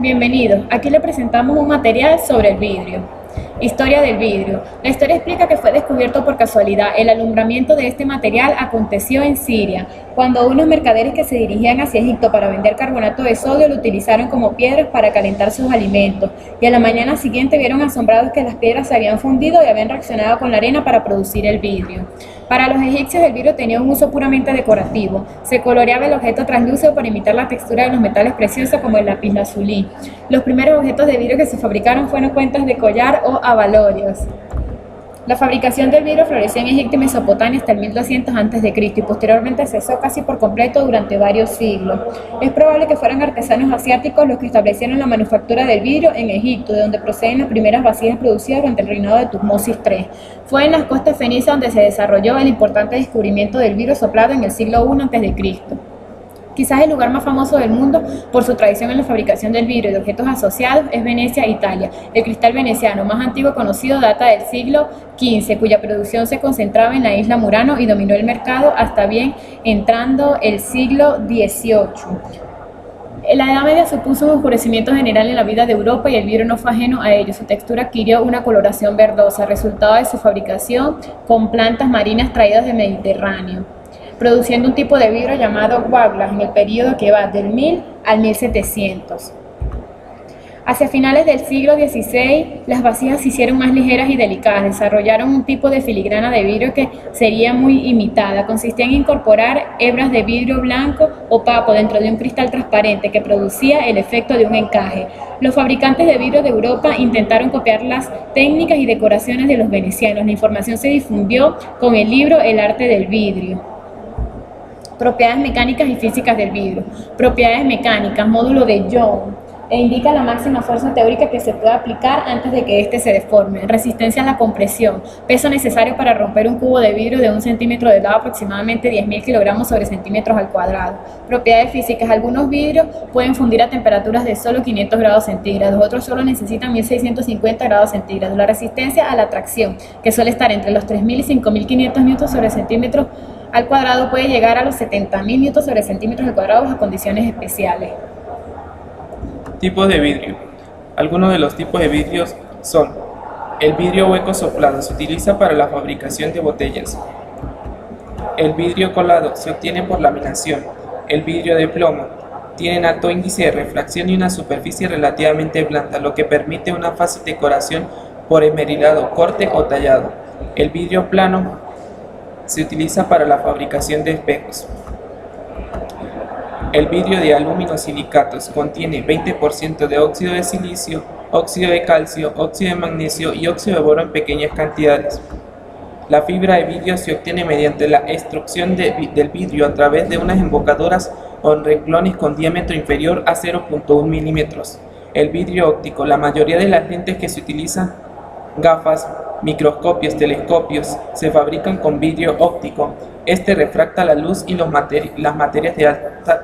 Bienvenidos, aquí le presentamos un material sobre el vidrio. Historia del vidrio. La historia explica que fue descubierto por casualidad. El alumbramiento de este material aconteció en Siria, cuando unos mercaderes que se dirigían hacia Egipto para vender carbonato de sodio lo utilizaron como piedras para calentar sus alimentos, y a la mañana siguiente vieron asombrados que las piedras se habían fundido y habían reaccionado con la arena para producir el vidrio. Para los egipcios el vidrio tenía un uso puramente decorativo. Se coloreaba el objeto translúcido para imitar la textura de los metales preciosos como el lapislázuli. Los primeros objetos de vidrio que se fabricaron fueron cuentas de collar o abalorios. La fabricación del vidrio floreció en Egipto y Mesopotamia hasta el 1200 a.C. y posteriormente cesó casi por completo durante varios siglos. Es probable que fueran artesanos asiáticos los que establecieron la manufactura del vidrio en Egipto, de donde proceden las primeras vasijas producidas durante el reinado de Tutmosis III. Fue en las costas fenicias donde se desarrolló el importante descubrimiento del vidrio soplado en el siglo I a.C. Quizás el lugar más famoso del mundo por su tradición en la fabricación del vidrio y de objetos asociados es Venecia, Italia. El cristal veneciano más antiguo conocido data del siglo XV, cuya producción se concentraba en la isla Murano y dominó el mercado hasta bien entrando el siglo XVIII. La Edad Media supuso un oscurecimiento general en la vida de Europa y el vidrio no fue ajeno a ello. Su textura adquirió una coloración verdosa, resultado de su fabricación con plantas marinas traídas del Mediterráneo, produciendo un tipo de vidrio llamado guaglas en el período que va del 1000 al 1700. Hacia finales del siglo XVI, las vasijas se hicieron más ligeras y delicadas, desarrollaron un tipo de filigrana de vidrio que sería muy imitada. Consistía en incorporar hebras de vidrio blanco opaco dentro de un cristal transparente que producía el efecto de un encaje. Los fabricantes de vidrio de Europa intentaron copiar las técnicas y decoraciones de los venecianos. La información se difundió con el libro El arte del vidrio. Propiedades mecánicas y físicas del vidrio. Propiedades mecánicas, módulo de Young, e indica la máxima fuerza teórica que se puede aplicar antes de que éste se deforme. Resistencia a la compresión, peso necesario para romper un cubo de vidrio de 1 centímetro de lado, aproximadamente 10.000 kilogramos sobre centímetros al cuadrado. Propiedades físicas, algunos vidrios pueden fundir a temperaturas de solo 500 grados centígrados, otros solo necesitan 1650 grados centígrados. La resistencia a la tracción, que suele estar entre los 3.000 y 5.500 newtons sobre centímetros al cuadrado, puede llegar a los 70.000 newtons sobre centímetros al cuadrado bajo condiciones especiales. Tipos de vidrio. Algunos de los tipos de vidrios son: el vidrio hueco soplado se utiliza para la fabricación de botellas. El vidrio colado se obtiene por laminación. El vidrio de plomo tiene alto índice de refracción y una superficie relativamente blanda, lo que permite una fácil decoración por esmerilado, corte o tallado. El vidrio plano se utiliza para la fabricación de espejos. El vidrio de aluminio silicatos contiene 20% de óxido de silicio, óxido de calcio, óxido de magnesio y óxido de boro en pequeñas cantidades. La fibra de vidrio se obtiene mediante la extrusión del vidrio a través de unas embocadoras o renglones con diámetro inferior a 0.1 milímetros. El vidrio óptico. La mayoría de las lentes que se utilizan, gafas, microscopios, telescopios, se fabrican con vidrio óptico. Este refracta la luz y las materias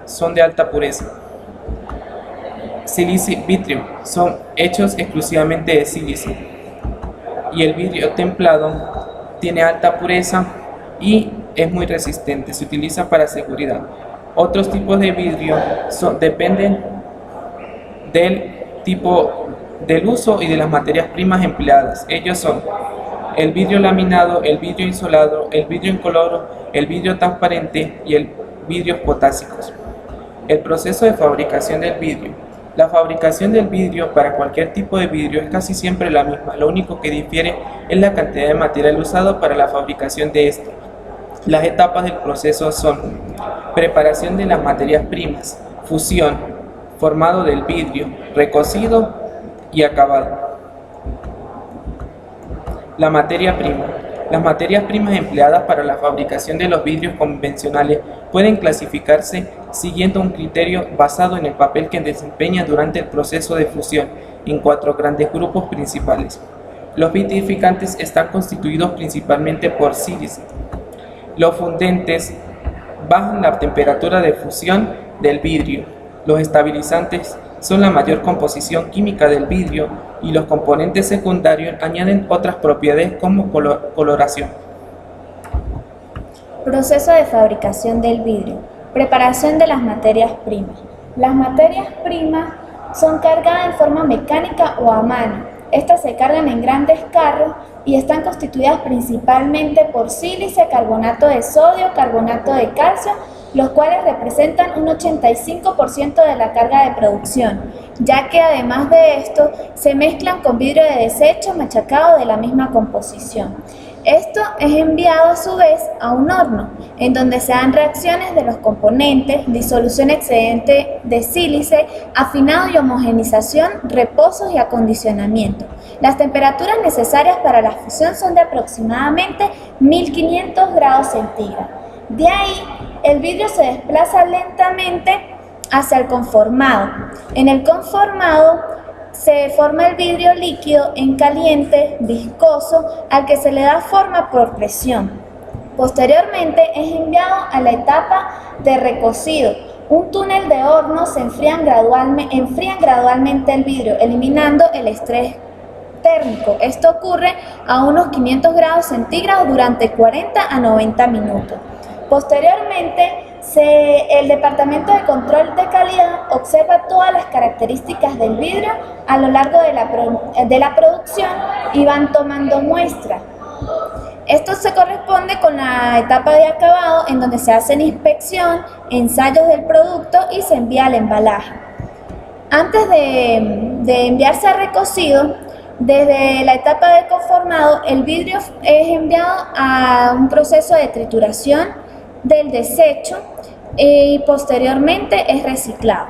son de alta pureza. Silicio y vitrio son hechos exclusivamente de silicio. Y el vidrio templado tiene alta pureza y es muy resistente, se utiliza para seguridad. Otros tipos de vidrio dependen del tipo del uso y de las materias primas empleadas. Ellos son el vidrio laminado, el vidrio insolado, el vidrio incoloro, el vidrio transparente y el vidrio potásicos. El proceso de fabricación del vidrio. La fabricación del vidrio para cualquier tipo de vidrio es casi siempre la misma, lo único que difiere es la cantidad de material usado para la fabricación de este. Las etapas del proceso son: preparación de las materias primas, fusión, formado del vidrio, recocido y acabado. La materia prima. Las materias primas empleadas para la fabricación de los vidrios convencionales pueden clasificarse siguiendo un criterio basado en el papel que desempeña durante el proceso de fusión en 4 grandes grupos principales. Los vitrificantes están constituidos principalmente por sílice. Los fundentes bajan la temperatura de fusión del vidrio. Los estabilizantes son la mayor composición química del vidrio y los componentes secundarios añaden otras propiedades como coloración. Proceso de fabricación del vidrio. Preparación de las materias primas. Las materias primas Son cargadas en forma mecánica o a mano. Estas se cargan en grandes carros y están constituidas principalmente por sílice, carbonato de sodio, carbonato de calcio, los cuales representan un 85% de la carga de producción, ya que además de esto se mezclan con vidrio de desecho machacado de la misma composición. Esto es enviado a su vez a un horno, en donde se dan reacciones de los componentes, disolución excedente de sílice, afinado y homogenización, reposos y acondicionamiento. Las temperaturas necesarias para la fusión son de aproximadamente 1500 grados centígrados. De ahí, el vidrio se desplaza lentamente hacia el conformado. En el conformado se forma el vidrio líquido en caliente, viscoso, al que se le da forma por presión. Posteriormente es enviado a la etapa de recocido. Un túnel de horno se enfrían gradualmente el vidrio, eliminando el estrés térmico. Esto ocurre a unos 500 grados centígrados durante 40 a 90 minutos. Posteriormente, el Departamento de Control de Calidad observa todas las características del vidrio a lo largo de la producción y van tomando muestras. Esto se corresponde con la etapa de acabado, en donde se hacen inspección, ensayos del producto y se envía al embalaje. Antes de enviarse a recocido, desde la etapa de conformado, el vidrio es enviado a un proceso de trituración del desecho y posteriormente es reciclado.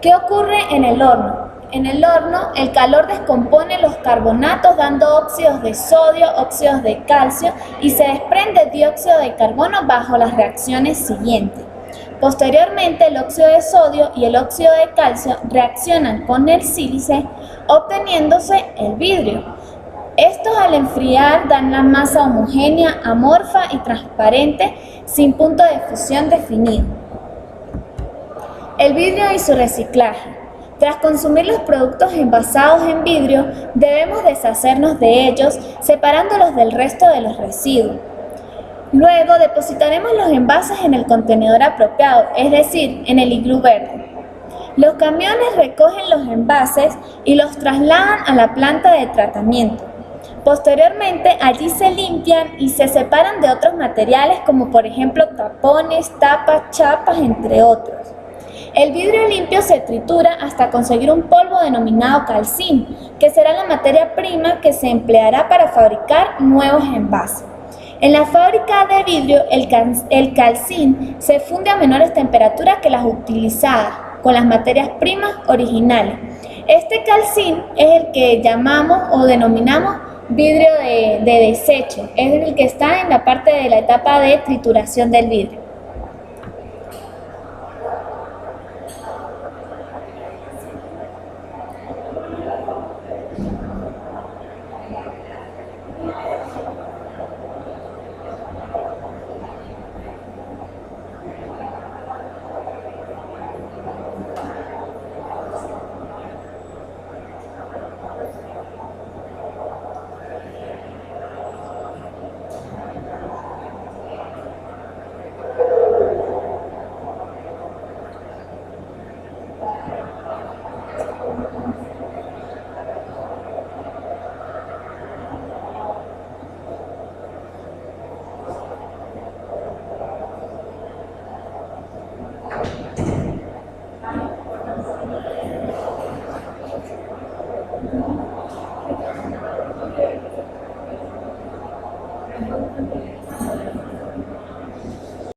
¿Qué ocurre en el horno? En el horno, el calor descompone los carbonatos dando óxidos de sodio, óxidos de calcio y se desprende dióxido de carbono bajo las reacciones siguientes. Posteriormente, el óxido de sodio y el óxido de calcio reaccionan con el sílice, obteniéndose el vidrio. Estos al enfriar dan la masa homogénea, amorfa y transparente, sin punto de fusión definido. El vidrio y su reciclaje. Tras consumir los productos envasados en vidrio, debemos deshacernos de ellos, separándolos del resto de los residuos. Luego depositaremos los envases en el contenedor apropiado, es decir, en el iglú verde. Los camiones recogen los envases y los trasladan a la planta de tratamiento. Posteriormente, allí se limpian y se separan de otros materiales como por ejemplo tapones, tapas, chapas, entre otros. El vidrio limpio se tritura hasta conseguir un polvo denominado calcín, que será la materia prima que se empleará para fabricar nuevos envases. En la fábrica de vidrio, el calcín se funde a menores temperaturas que las utilizadas con las materias primas originales. Este calcín es el que llamamos o denominamos vidrio de desecho, es el que está en la parte de la etapa de trituración del vidrio.